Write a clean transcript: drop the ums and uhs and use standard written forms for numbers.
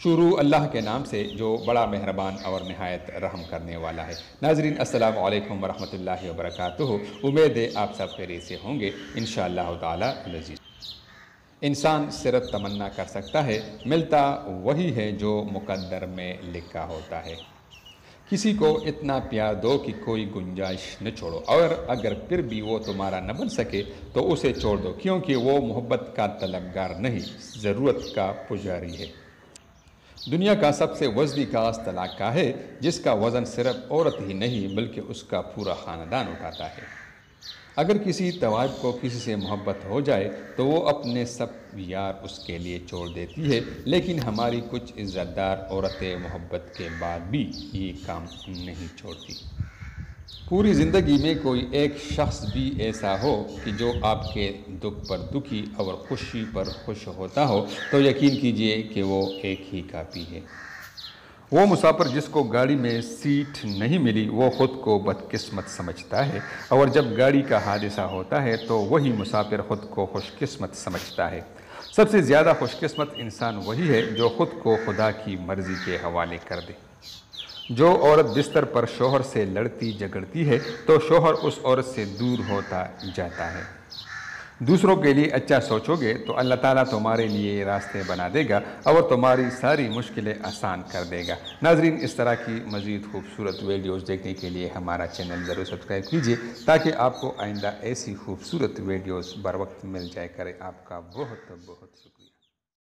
شروع اللہ کے نام سے جو بڑا مہربان اور نہایت رحم کرنے والا ہے۔ ناظرین السلام علیکم ورحمۃ اللہ وبرکاتہ۔ امید ہے آپ سب خیریت سے ہوں گے انشاءاللہ تعالی العزیز۔ انسان صرف تمنا کر سکتا ہے، ملتا وہی ہے جو مقدر میں لکھا ہوتا ہے۔ کسی کو اتنا پیار دو کہ کوئی گنجائش نہ چھوڑو، اور اگر پھر بھی وہ تمہارا نہ بن سکے تو اسے چھوڑ دو، کیونکہ وہ محبت کا طلبگار نہیں، ضرورت کا پجاری ہے۔ دنیا کا سب سے وزنی کاغذ طلاق کا ہے، جس کا وزن صرف عورت ہی نہیں بلکہ اس کا پورا خاندان اٹھاتا ہے۔ اگر کسی طوائف کو کسی سے محبت ہو جائے تو وہ اپنے سب یار اس کے لیے چھوڑ دیتی ہے، لیکن ہماری کچھ عزت دار عورتیں محبت کے بعد بھی یہ کام نہیں چھوڑتی۔ پوری زندگی میں کوئی ایک شخص بھی ایسا ہو کہ جو آپ کے دکھ پر دکھی اور خوشی پر خوش ہوتا ہو تو یقین کیجئے کہ وہ ایک ہی کافی ہے۔ وہ مسافر جس کو گاڑی میں سیٹ نہیں ملی وہ خود کو بدقسمت سمجھتا ہے، اور جب گاڑی کا حادثہ ہوتا ہے تو وہی مسافر خود کو خوش قسمت سمجھتا ہے۔ سب سے زیادہ خوش قسمت انسان وہی ہے جو خود کو خدا کی مرضی کے حوالے کر دے۔ جو عورت بستر پر شوہر سے لڑتی جھگڑتی ہے تو شوہر اس عورت سے دور ہوتا جاتا ہے۔ دوسروں کے لیے اچھا سوچو گے تو اللہ تعالیٰ تمہارے لیے راستے بنا دے گا اور تمہاری ساری مشکلیں آسان کر دے گا۔ ناظرین اس طرح کی مزید خوبصورت ویڈیوز دیکھنے کے لیے ہمارا چینل ضرور سبسکرائب کیجیے تاکہ آپ کو آئندہ ایسی خوبصورت ویڈیوز بر وقت مل جائے کرے۔ آپ کا بہت بہت شکریہ۔